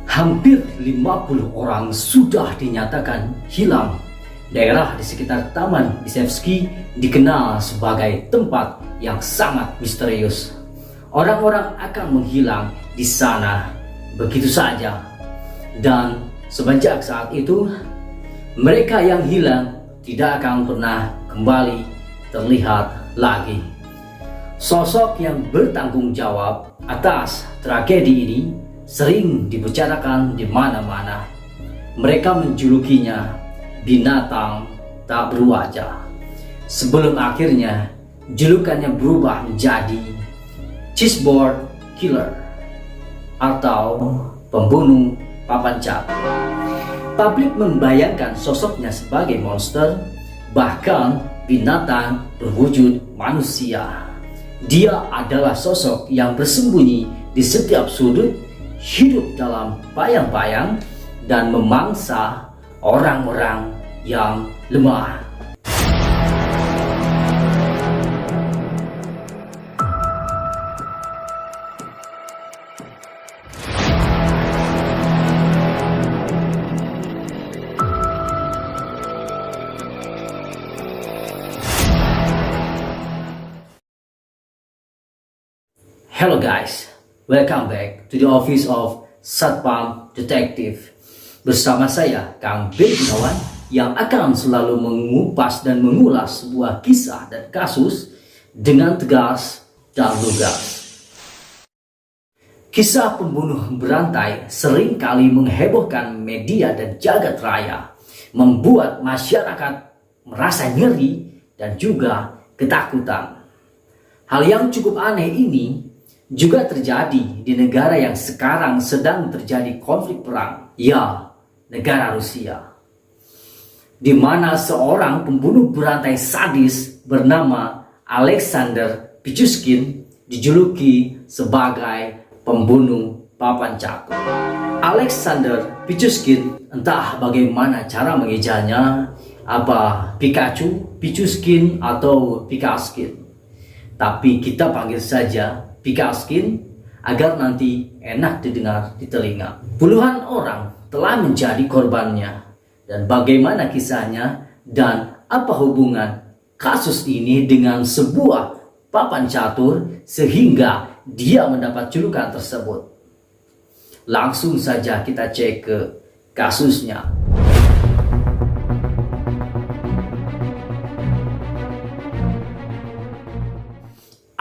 Hampir 50 orang sudah dinyatakan hilang. Daerah di sekitar Taman Biselski dikenal sebagai tempat yang sangat misterius. Orang-orang akan menghilang di sana begitu saja. Dan semenjak saat itu, mereka yang hilang tidak akan pernah kembali terlihat lagi. Sosok yang bertanggung jawab atas tragedi ini sering dibicarakan di mana-mana. Mereka menjulukinya binatang tak berwajah. Sebelum akhirnya julukannya berubah menjadi Chessboard Killer atau pembunuh papan cat. Publik membayangkan sosoknya sebagai monster, bahkan binatang berwujud manusia. Dia adalah sosok yang bersembunyi di setiap sudut, hidup dalam bayang-bayang, dan memangsa orang-orang yang lemah. Hello guys, welcome back to the office of Satpam Detective. Bersama saya, Kang B. Gunawan, yang akan selalu mengupas dan mengulas sebuah kisah dan kasus dengan tegas dan lugas. Kisah pembunuh berantai sering kali menghebohkan media dan jagat raya, membuat masyarakat merasa nyeri dan juga ketakutan. Hal yang cukup aneh ini juga terjadi di negara yang sekarang sedang terjadi konflik perang, ya, negara Rusia, di mana seorang pembunuh berantai sadis bernama Alexander Pichushkin dijuluki sebagai pembunuh papan catur. Alexander Pichushkin, entah bagaimana cara mengejanya, apa Pikachu, Pichushkin, atau Pikaskin, tapi kita panggil saja Pikaskin agar nanti enak didengar di telinga. Puluhan orang telah menjadi korbannya, dan bagaimana kisahnya dan apa hubungan kasus ini dengan sebuah papan catur sehingga dia mendapat julukan tersebut. Langsung saja kita cek ke kasusnya.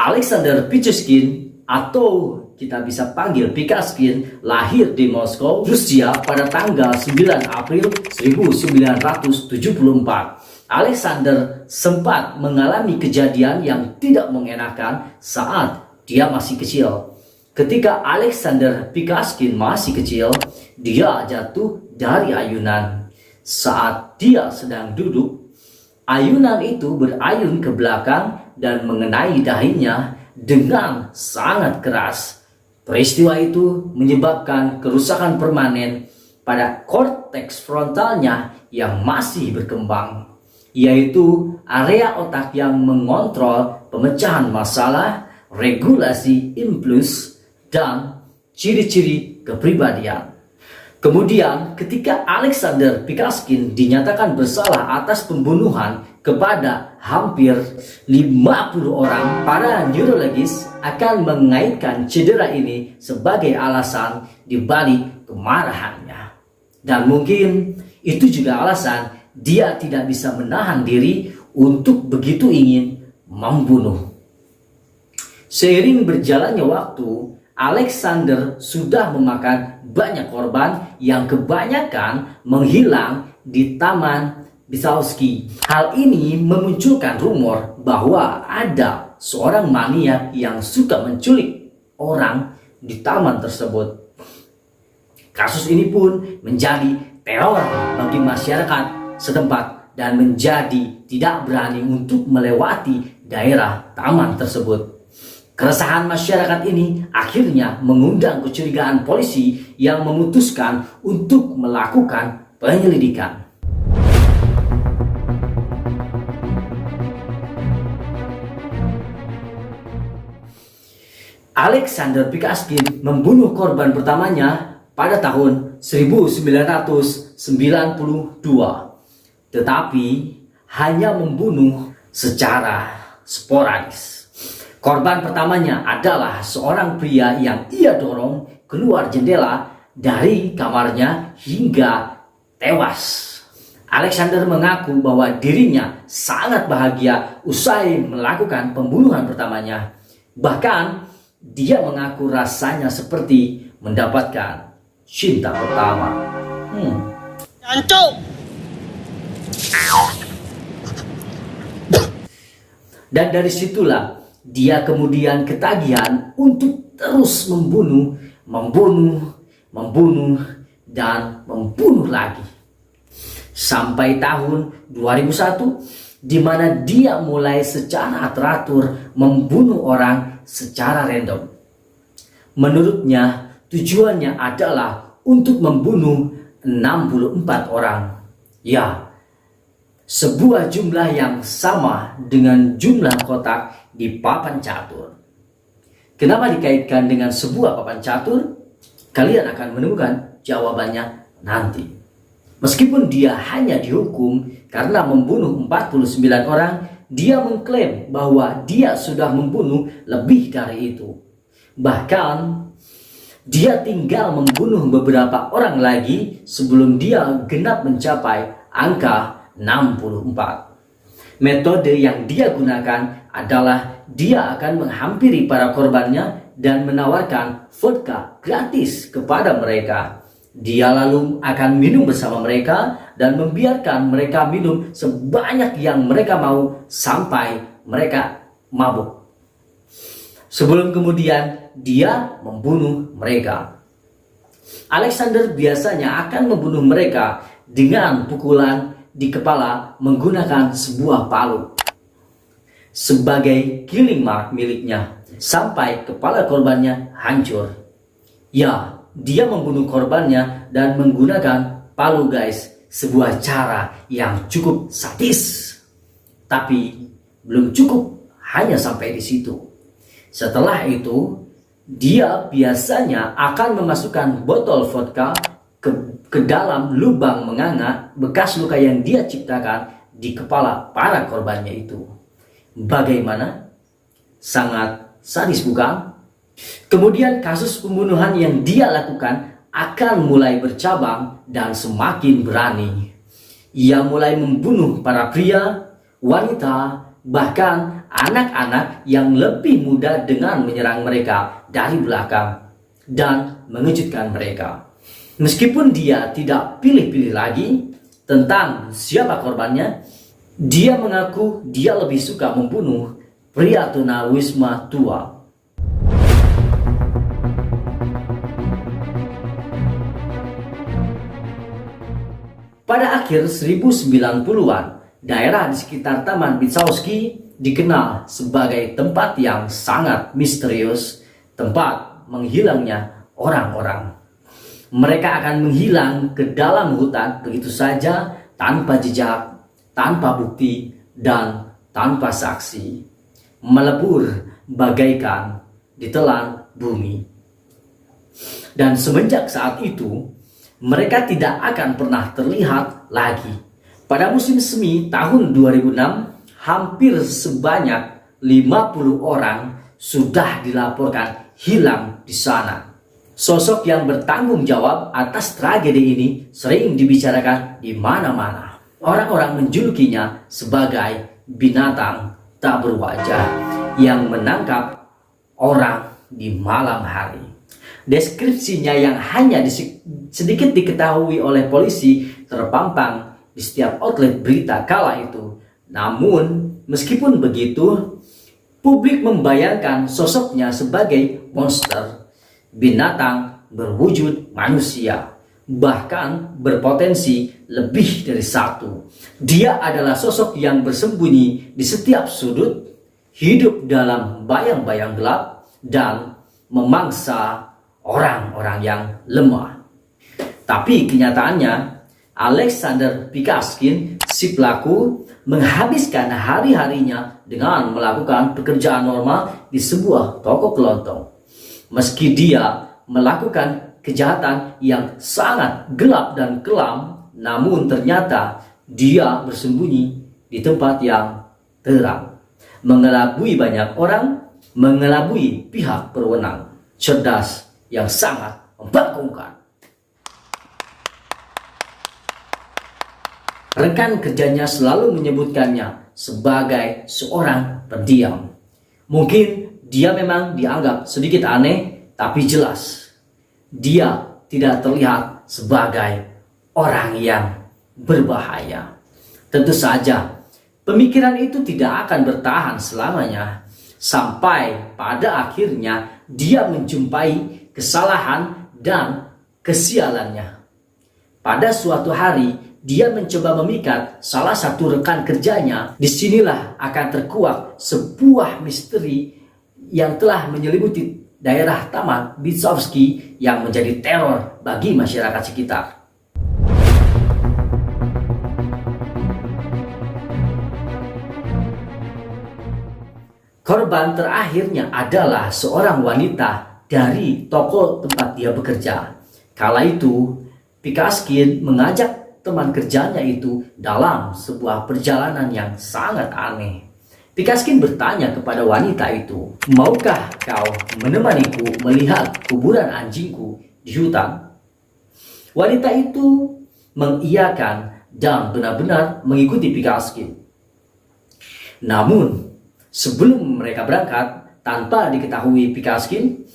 Alexander Pichushkin, atau kita bisa panggil Pikaskin, lahir di Moskow, Rusia pada tanggal 9 April 1974. Alexander sempat mengalami kejadian yang tidak mengenakan saat dia masih kecil. Ketika Alexander Pikaskin masih kecil, dia jatuh dari ayunan. Saat dia sedang duduk, ayunan itu berayun ke belakang dan mengenai dahinya dengan sangat keras. Peristiwa itu menyebabkan kerusakan permanen pada korteks frontalnya yang masih berkembang, yaitu area otak yang mengontrol pemecahan masalah, regulasi impuls, dan ciri-ciri kepribadian. Kemudian ketika Alexander Pikaskin dinyatakan bersalah atas pembunuhan kepada hampir 50 orang, para neurologis akan mengaitkan cedera ini sebagai alasan dibalik kemarahannya. Dan mungkin itu juga alasan dia tidak bisa menahan diri untuk begitu ingin membunuh. Seiring berjalannya waktu, Alexander sudah memakan banyak korban yang kebanyakan menghilang di Taman Biselski. Hal ini memunculkan rumor bahwa ada seorang maniak yang suka menculik orang di taman tersebut. Kasus ini pun menjadi teror bagi masyarakat setempat dan menjadi tidak berani untuk melewati daerah taman tersebut. Keresahan masyarakat ini akhirnya mengundang kecurigaan polisi yang memutuskan untuk melakukan penyelidikan. Alexander Pikaskin membunuh korban pertamanya pada tahun 1992, tetapi hanya membunuh secara sporadis. Korban pertamanya adalah seorang pria yang ia dorong keluar jendela dari kamarnya hingga tewas. Alexander mengaku bahwa dirinya sangat bahagia usai melakukan pembunuhan pertamanya. Bahkan dia mengaku rasanya seperti mendapatkan cinta pertama. Dan dari situlah dia kemudian ketagihan untuk terus membunuh, dan membunuh lagi. Sampai tahun 2001, di mana dia mulai secara teratur membunuh orang secara random. Menurutnya, tujuannya adalah untuk membunuh 64 orang. Ya, sebuah jumlah yang sama dengan jumlah kotak di papan catur. Kenapa dikaitkan dengan sebuah papan catur? Kalian akan menemukan jawabannya nanti. Meskipun dia hanya dihukum karena membunuh 49 orang, dia mengklaim bahwa dia sudah membunuh lebih dari itu. Bahkan, dia tinggal membunuh beberapa orang lagi sebelum dia genap mencapai angka 64. Metode yang dia gunakan adalah dia akan menghampiri para korbannya dan menawarkan vodka gratis kepada mereka. Dia lalu akan minum bersama mereka dan membiarkan mereka minum sebanyak yang mereka mau sampai mereka mabuk. Sebelum kemudian dia membunuh mereka. Alexander biasanya akan membunuh mereka dengan pukulan di kepala menggunakan sebuah palu sebagai killing mark miliknya sampai kepala korbannya hancur. Ya, dia membunuh korbannya dan menggunakan palu, guys. Sebuah cara yang cukup sadis. Tapi belum cukup hanya sampai di situ. Setelah itu, dia biasanya akan memasukkan botol vodka ke dalam lubang menganga bekas luka yang dia ciptakan di kepala para korbannya itu. Bagaimana? Sangat sadis, bukan? Kemudian kasus pembunuhan yang dia lakukan akan mulai bercabang dan semakin berani. Ia mulai membunuh para pria, wanita, bahkan anak-anak yang lebih muda dengan menyerang mereka dari belakang dan mengejutkan mereka. Meskipun dia tidak pilih-pilih lagi tentang siapa korbannya, dia mengaku dia lebih suka membunuh pria tunawisma tua. Pada akhir 1090-an, daerah di sekitar Taman Bitsowski dikenal sebagai tempat yang sangat misterius, tempat menghilangnya orang-orang. Mereka akan menghilang ke dalam hutan begitu saja, tanpa jejak, tanpa bukti, dan tanpa saksi. Melebur bagaikan ditelan bumi. Dan semenjak saat itu, mereka tidak akan pernah terlihat lagi. Pada musim semi tahun 2006, hampir sebanyak 50 orang sudah dilaporkan hilang di sana. Sosok yang bertanggung jawab atas tragedi ini sering dibicarakan di mana-mana. Orang-orang menjulukinya sebagai binatang tak berwajah yang menangkap orang di malam hari. Deskripsinya yang hanya sedikit diketahui oleh polisi terpampang di setiap outlet berita kala itu. Namun, meskipun begitu, publik membayangkan sosoknya sebagai monster, binatang berwujud manusia, bahkan berpotensi lebih dari satu. Dia adalah sosok yang bersembunyi di setiap sudut, hidup dalam bayang-bayang gelap, dan memangsa orang-orang yang lemah. Tapi kenyataannya, Alexander Pikaskin, si pelaku, menghabiskan hari-harinya dengan melakukan pekerjaan normal di sebuah toko kelontong. Meski dia melakukan kejahatan yang sangat gelap dan kelam, namun ternyata dia bersembunyi di tempat yang terang, mengelabui banyak orang, mengelabui pihak berwenang. Cerdas yang sangat membagongkan. Rekan kerjanya selalu menyebutkannya sebagai seorang pendiam. Mungkin dia memang dianggap sedikit aneh, tapi jelas dia tidak terlihat sebagai orang yang berbahaya. Tentu saja, pemikiran itu tidak akan bertahan selamanya, sampai pada akhirnya dia menjumpai kesalahan dan kesialannya. Pada suatu hari, dia mencoba memikat salah satu rekan kerjanya. Disinilah akan terkuak sebuah misteri yang telah menyelimuti daerah Taman Bitsovsky yang menjadi teror bagi masyarakat sekitar. Korban terakhirnya adalah seorang wanita dari toko tempat dia bekerja. Kala itu, Pikaskin mengajak teman kerjanya itu dalam sebuah perjalanan yang sangat aneh. Pikaskin bertanya kepada wanita itu, "Maukah kau menemaniku melihat kuburan anjingku di hutan?" Wanita itu mengiyakan dan benar-benar mengikuti Pikaskin. Namun, sebelum mereka berangkat, tanpa diketahui Pikaskin,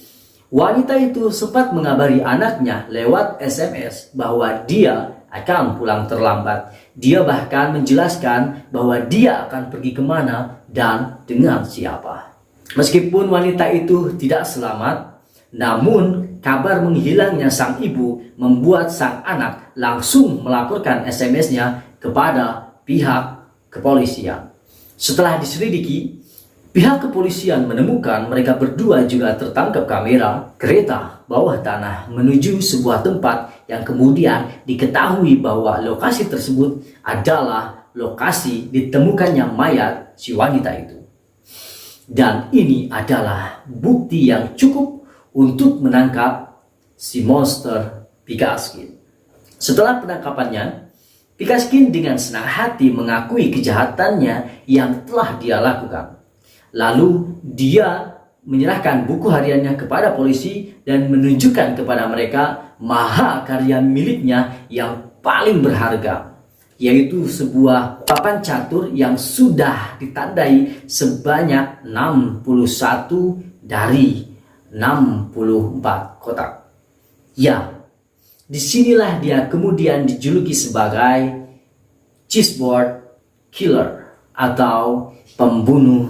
wanita itu sempat mengabari anaknya lewat SMS bahwa dia akan pulang terlambat. Dia bahkan menjelaskan bahwa dia akan pergi kemana dan dengan siapa. Meskipun wanita itu tidak selamat, namun kabar menghilangnya sang ibu membuat sang anak langsung melaporkan SMS-nya kepada pihak kepolisian. Setelah diselidiki, pihak kepolisian menemukan mereka berdua juga tertangkap kamera kereta bawah tanah menuju sebuah tempat yang kemudian diketahui bahwa lokasi tersebut adalah lokasi ditemukannya mayat si wanita itu. Dan ini adalah bukti yang cukup untuk menangkap si monster Pikaskin. Setelah penangkapannya, Pikaskin dengan senang hati mengakui kejahatannya yang telah dia lakukan. Lalu dia menyerahkan buku hariannya kepada polisi dan menunjukkan kepada mereka mahakarya miliknya yang paling berharga, yaitu sebuah papan catur yang sudah ditandai sebanyak 61 dari 64 kotak. Ya, disinilah dia kemudian dijuluki sebagai chessboard killer atau pembunuh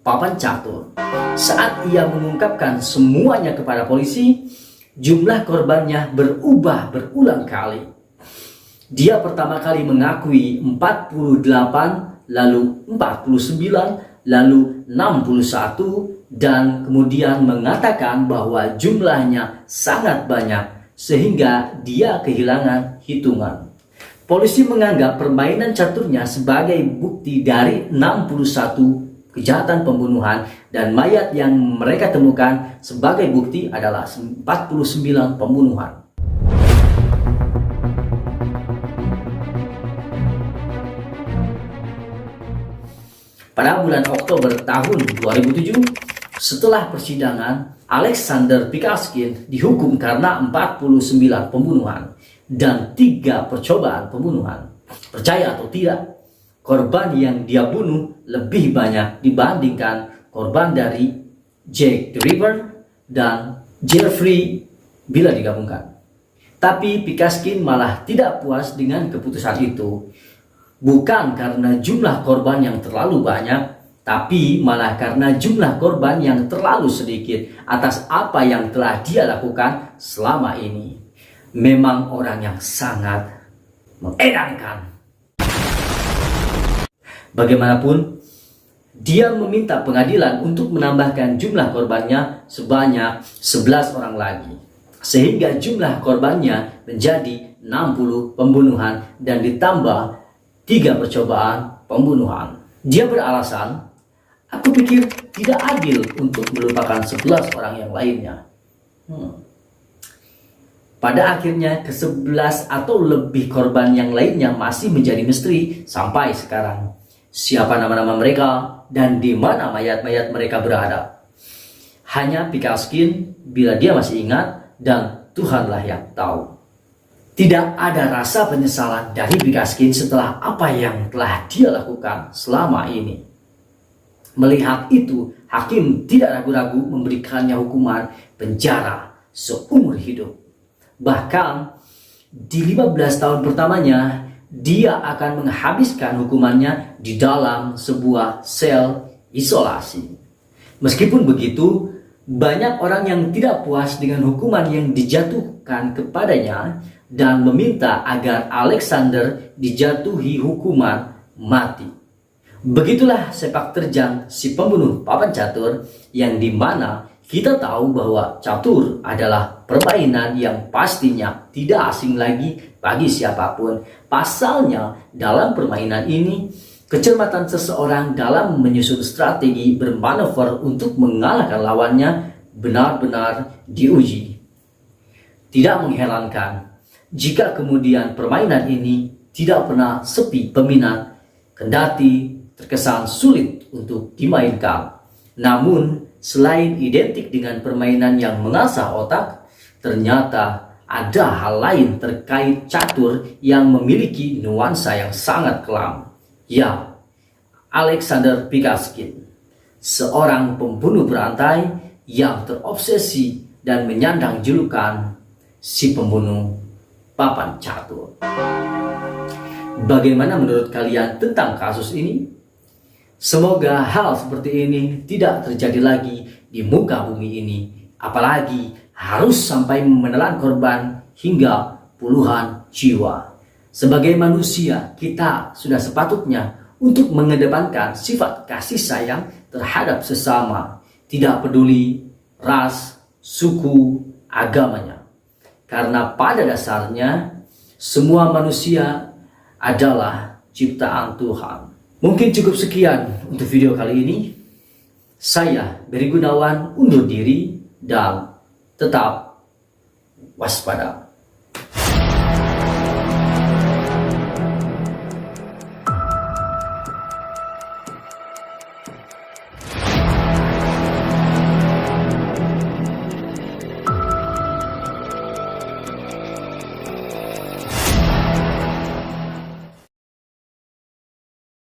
papan catur. Saat ia mengungkapkan semuanya kepada polisi, jumlah korbannya berubah berulang kali. Dia pertama kali mengakui 48, lalu 49, lalu 61, dan kemudian mengatakan bahwa jumlahnya sangat banyak sehingga dia kehilangan hitungan. Polisi menganggap permainan caturnya sebagai bukti dari 61 kejahatan pembunuhan, dan mayat yang mereka temukan sebagai bukti adalah 49 pembunuhan. Pada bulan Oktober tahun 2007, setelah persidangan, Alexander Pikaskin dihukum karena 49 pembunuhan dan 3 percobaan pembunuhan. Percaya atau tidak, korban yang dia bunuh lebih banyak dibandingkan korban dari Jack the Ripper dan Jeffrey bila digabungkan. Tapi Pikaskin malah tidak puas dengan keputusan itu. Bukan karena jumlah korban yang terlalu banyak, tapi malah karena jumlah korban yang terlalu sedikit atas apa yang telah dia lakukan selama ini. Memang orang yang sangat mengedankan. Bagaimanapun, dia meminta pengadilan untuk menambahkan jumlah korbannya sebanyak 11 orang lagi, sehingga jumlah korbannya menjadi 60 pembunuhan dan ditambah 3 percobaan pembunuhan. Dia beralasan, "Aku pikir tidak adil untuk melupakan 11 orang yang lainnya." Pada akhirnya ke-11 atau lebih korban yang lainnya masih menjadi misteri sampai sekarang. Siapa nama-nama mereka dan di mana mayat-mayat mereka berada? Hanya Pikaskin bila dia masih ingat, dan Tuhanlah yang tahu. Tidak ada rasa penyesalan dari Pikaskin setelah apa yang telah dia lakukan selama ini. Melihat itu, hakim tidak ragu-ragu memberikannya hukuman penjara seumur hidup. Bahkan di 15 tahun pertamanya, dia akan menghabiskan hukumannya di dalam sebuah sel isolasi. Meskipun begitu, banyak orang yang tidak puas dengan hukuman yang dijatuhkan kepadanya dan meminta agar Alexander dijatuhi hukuman mati. Begitulah sepak terjang si pembunuh papan catur, yang dimana kita tahu bahwa catur adalah permainan yang pastinya tidak asing lagi bagi siapapun. Pasalnya dalam permainan ini, kecermatan seseorang dalam menyusun strategi bermanuver untuk mengalahkan lawannya benar-benar diuji. Tidak mengherankan jika kemudian permainan ini tidak pernah sepi peminat, kendati terkesan sulit untuk dimainkan. Namun, selain identik dengan permainan yang mengasah otak, ternyata ada hal lain terkait catur yang memiliki nuansa yang sangat kelam. Ya, Alexander Pikaskin, seorang pembunuh berantai yang terobsesi dan menyandang julukan si pembunuh papan catur. Bagaimana menurut kalian tentang kasus ini? Semoga hal seperti ini tidak terjadi lagi di muka bumi ini, apalagi harus sampai menelan korban hingga puluhan jiwa. Sebagai manusia, kita sudah sepatutnya untuk mengedepankan sifat kasih sayang terhadap sesama, tidak peduli ras, suku, agamanya. Karena pada dasarnya semua manusia adalah ciptaan Tuhan. Mungkin cukup sekian untuk video kali ini. Saya Beri Gunawan undur diri dan tetap waspada.